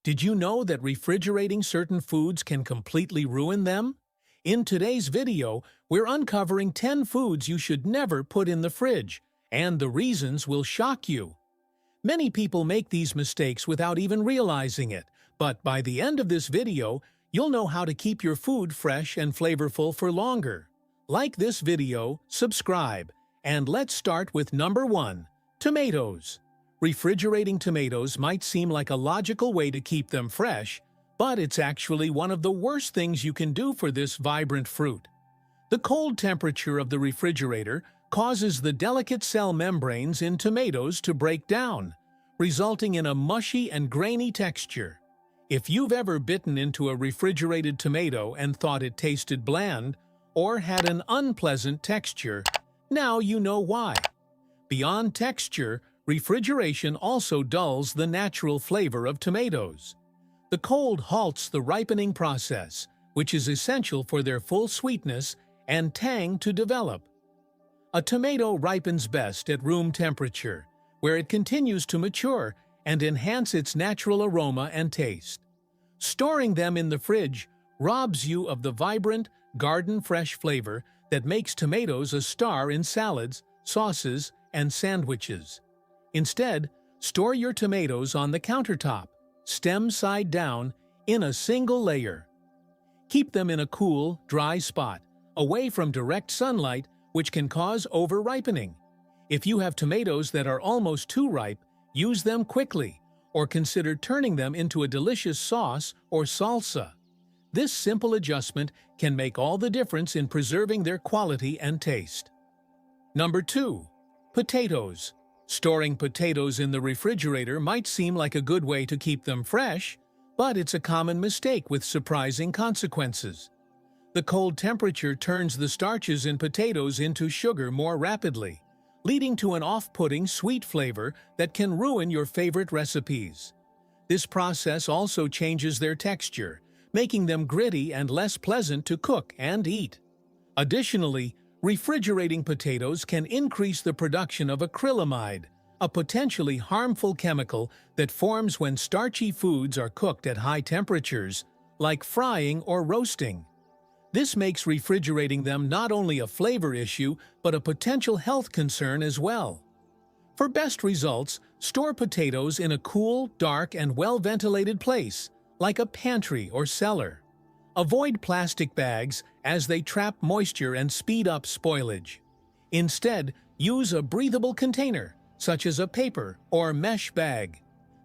Did you know that refrigerating certain foods can completely ruin them? In today's video, we're uncovering 10 foods you should never put in the fridge, and the reasons will shock you. Many people make these mistakes without even realizing it, but by the end of this video, you'll know how to keep your food fresh and flavorful for longer. Like this video, subscribe, and let's start with number 1, tomatoes. Refrigerating tomatoes might seem like a logical way to keep them fresh, but it's actually one of the worst things you can do for this vibrant fruit. The cold temperature of the refrigerator causes the delicate cell membranes in tomatoes to break down, resulting in a mushy and grainy texture. If you've ever bitten into a refrigerated tomato and thought it tasted bland or had an unpleasant texture, now you know why. Beyond texture, refrigeration also dulls the natural flavor of tomatoes. The cold halts the ripening process, which is essential for their full sweetness and tang to develop. A tomato ripens best at room temperature, where it continues to mature and enhance its natural aroma and taste. Storing them in the fridge robs you of the vibrant, garden-fresh flavor that makes tomatoes a star in salads, sauces, and sandwiches. Instead, store your tomatoes on the countertop, stem side down, in a single layer. Keep them in a cool, dry spot, away from direct sunlight, which can cause over-ripening. If you have tomatoes that are almost too ripe, use them quickly, or consider turning them into a delicious sauce or salsa. This simple adjustment can make all the difference in preserving their quality and taste. Number 2, potatoes. Storing potatoes in the refrigerator might seem like a good way to keep them fresh, but it's a common mistake with surprising consequences. The cold temperature turns the starches in potatoes into sugar more rapidly, leading to an off-putting sweet flavor that can ruin your favorite recipes. This process also changes their texture, making them gritty and less pleasant to cook and eat. Additionally, refrigerating potatoes can increase the production of acrylamide, a potentially harmful chemical that forms when starchy foods are cooked at high temperatures, like frying or roasting. This makes refrigerating them not only a flavor issue, but a potential health concern as well. For best results, store potatoes in a cool, dark, and well-ventilated place, like a pantry or cellar. Avoid plastic bags as they trap moisture and speed up spoilage. Instead, use a breathable container, such as a paper or mesh bag.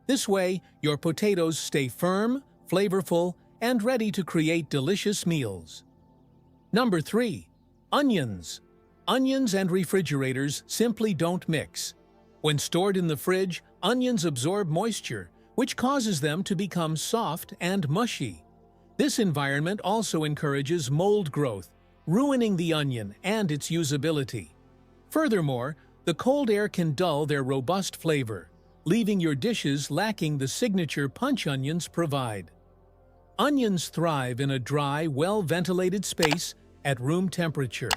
This way, your potatoes stay firm, flavorful, and ready to create delicious meals. Number 3, onions. Onions and refrigerators simply don't mix. When stored in the fridge, onions absorb moisture, which causes them to become soft and mushy. This environment also encourages mold growth, ruining the onion and its usability. Furthermore, the cold air can dull their robust flavor, leaving your dishes lacking the signature punch onions provide. Onions thrive in a dry, well-ventilated space at room temperature.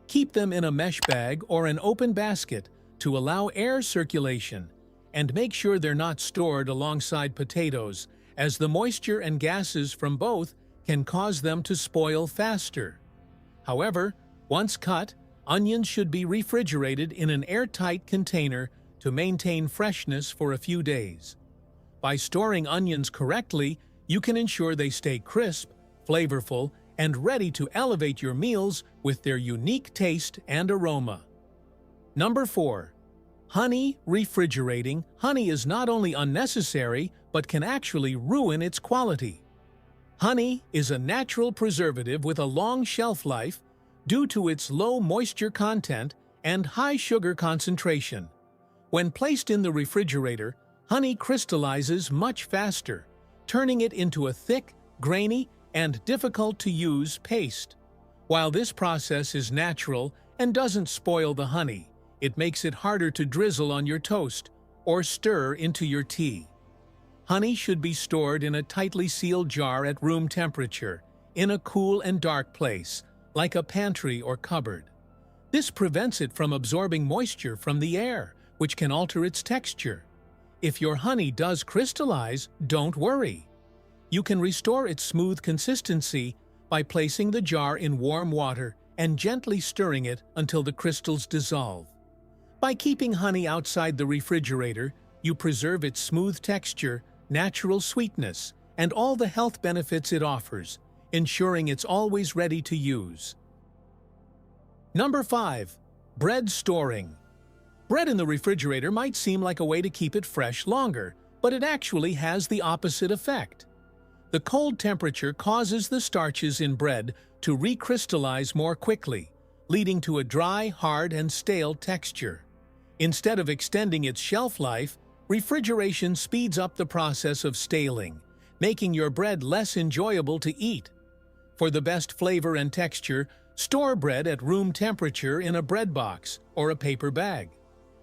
Keep them in a mesh bag or an open basket to allow air circulation, and make sure they're not stored alongside potatoes, as the moisture and gases from both can cause them to spoil faster. However, once cut, onions should be refrigerated in an airtight container to maintain freshness for a few days. By storing onions correctly, you can ensure they stay crisp, flavorful, and ready to elevate your meals with their unique taste and aroma. Number 4, honey refrigerating. Honey is not only unnecessary, but can actually ruin its quality. Honey is a natural preservative with a long shelf life due to its low moisture content and high sugar concentration. When placed in the refrigerator, honey crystallizes much faster, turning it into a thick, grainy, and difficult-to-use paste. While this process is natural and doesn't spoil the honey, it makes it harder to drizzle on your toast or stir into your tea. Honey should be stored in a tightly sealed jar at room temperature, in a cool and dark place, like a pantry or cupboard. This prevents it from absorbing moisture from the air, which can alter its texture. If your honey does crystallize, don't worry. You can restore its smooth consistency by placing the jar in warm water and gently stirring it until the crystals dissolve. By keeping honey outside the refrigerator, you preserve its smooth texture, natural sweetness, and all the health benefits it offers, ensuring it's always ready to use. Number 5. Bread storing. Bread in the refrigerator might seem like a way to keep it fresh longer, but it actually has the opposite effect. The cold temperature causes the starches in bread to recrystallize more quickly, leading to a dry, hard, and stale texture. Instead of extending its shelf life, refrigeration speeds up the process of staling, making your bread less enjoyable to eat. For the best flavor and texture, store bread at room temperature in a bread box or a paper bag.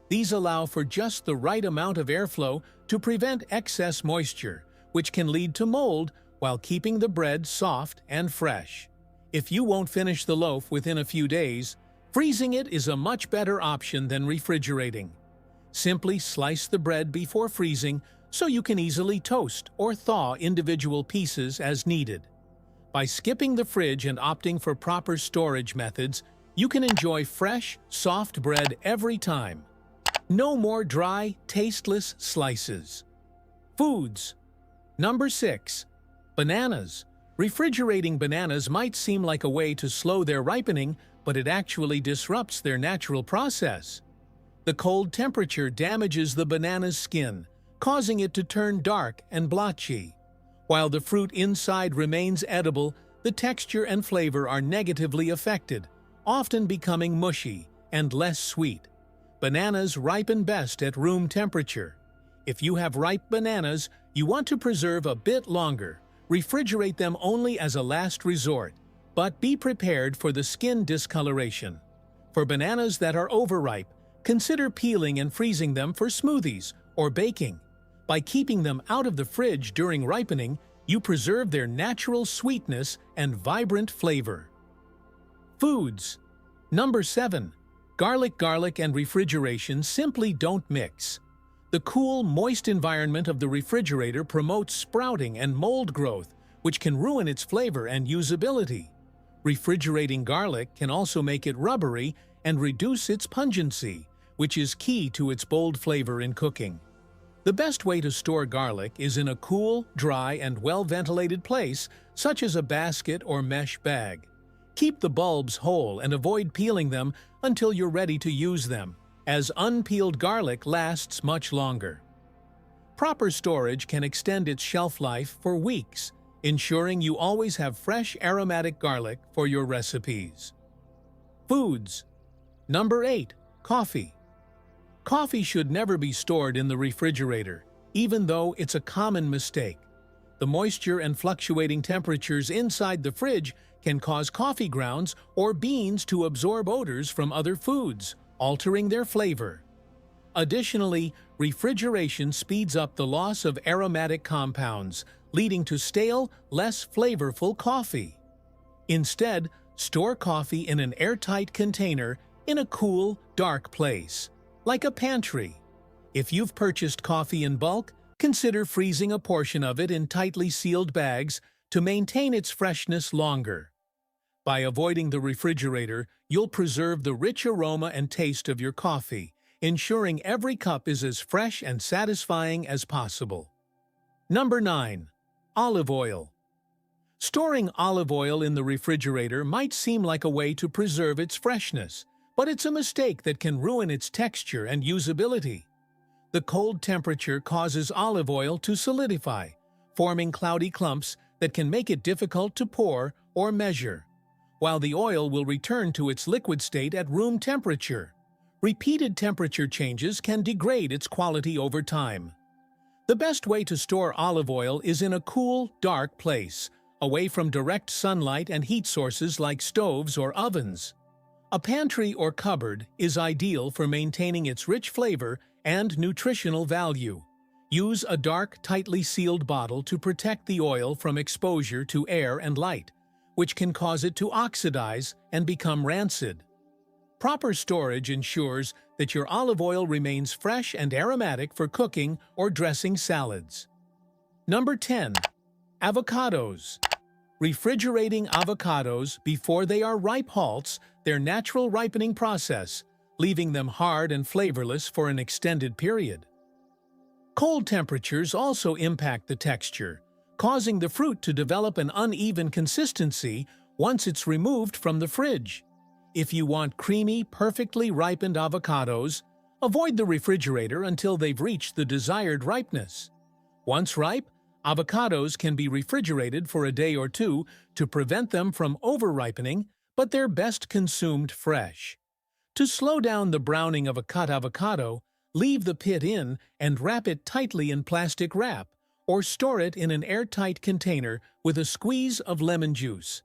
These allow for just the right amount of airflow to prevent excess moisture, which can lead to mold while keeping the bread soft and fresh. If you won't finish the loaf within a few days, freezing it is a much better option than refrigerating. Simply slice the bread before freezing so you can easily toast or thaw individual pieces as needed. By skipping the fridge and opting for proper storage methods, you can enjoy fresh, soft bread every time. No more dry, tasteless slices. Foods. Number 6. Bananas. Refrigerating bananas might seem like a way to slow their ripening, but it actually disrupts their natural process. The cold temperature damages the banana's skin, causing it to turn dark and blotchy. While the fruit inside remains edible, the texture and flavor are negatively affected, often becoming mushy and less sweet. Bananas ripen best at room temperature. If you have ripe bananas you want to preserve a bit longer, refrigerate them only as a last resort, but be prepared for the skin discoloration. For bananas that are overripe, consider peeling and freezing them for smoothies or baking. By keeping them out of the fridge during ripening, you preserve their natural sweetness and vibrant flavor. Foods. Number 7. Garlic and refrigeration simply don't mix. The cool, moist environment of the refrigerator promotes sprouting and mold growth, which can ruin its flavor and usability. Refrigerating garlic can also make it rubbery and reduce its pungency, which is key to its bold flavor in cooking. The best way to store garlic is in a cool, dry, and well-ventilated place, such as a basket or mesh bag. Keep the bulbs whole and avoid peeling them until you're ready to use them, as unpeeled garlic lasts much longer. Proper storage can extend its shelf life for weeks, ensuring you always have fresh aromatic garlic for your recipes. Foods. Number 8. Coffee. Coffee should never be stored in the refrigerator, even though it's a common mistake. The moisture and fluctuating temperatures inside the fridge can cause coffee grounds or beans to absorb odors from other foods, altering their flavor. Additionally, refrigeration speeds up the loss of aromatic compounds, leading to stale, less flavorful coffee. Instead, store coffee in an airtight container in a cool, dark place, like a pantry. If you've purchased coffee in bulk, consider freezing a portion of it in tightly sealed bags to maintain its freshness longer. By avoiding the refrigerator, you'll preserve the rich aroma and taste of your coffee, ensuring every cup is as fresh and satisfying as possible. Number 9. Olive oil. Storing olive oil in the refrigerator might seem like a way to preserve its freshness, but it's a mistake that can ruin its texture and usability. The cold temperature causes olive oil to solidify, forming cloudy clumps that can make it difficult to pour or measure, while the oil will return to its liquid state at room temperature. Repeated temperature changes can degrade its quality over time. The best way to store olive oil is in a cool, dark place, away from direct sunlight and heat sources like stoves or ovens. A pantry or cupboard is ideal for maintaining its rich flavor and nutritional value. Use a dark, tightly sealed bottle to protect the oil from exposure to air and light, which can cause it to oxidize and become rancid. Proper storage ensures that your olive oil remains fresh and aromatic for cooking or dressing salads. Number 10. Avocados. Refrigerating avocados before they are ripe halts their natural ripening process, leaving them hard and flavorless for an extended period. Cold temperatures also impact the texture, causing the fruit to develop an uneven consistency once it's removed from the fridge. If you want creamy, perfectly ripened avocados, avoid the refrigerator until they've reached the desired ripeness. Once ripe, avocados can be refrigerated for a day or two to prevent them from over-ripening, but they're best consumed fresh. To slow down the browning of a cut avocado, leave the pit in and wrap it tightly in plastic wrap, or store it in an airtight container with a squeeze of lemon juice.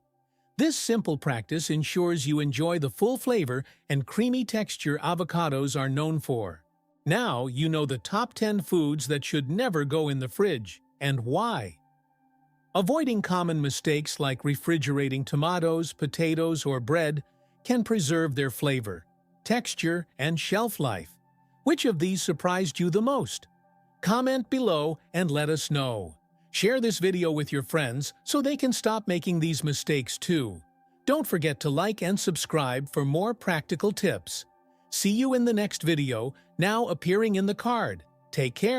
This simple practice ensures you enjoy the full flavor and creamy texture avocados are known for. Now you know the top 10 foods that should never go in the fridge, and why. Avoiding common mistakes like refrigerating tomatoes, potatoes, or bread can preserve their flavor, texture, and shelf life. Which of these surprised you the most? Comment below and let us know. Share this video with your friends so they can stop making these mistakes too. Don't forget to like and subscribe for more practical tips. See you in the next video, now appearing in the card. Take care.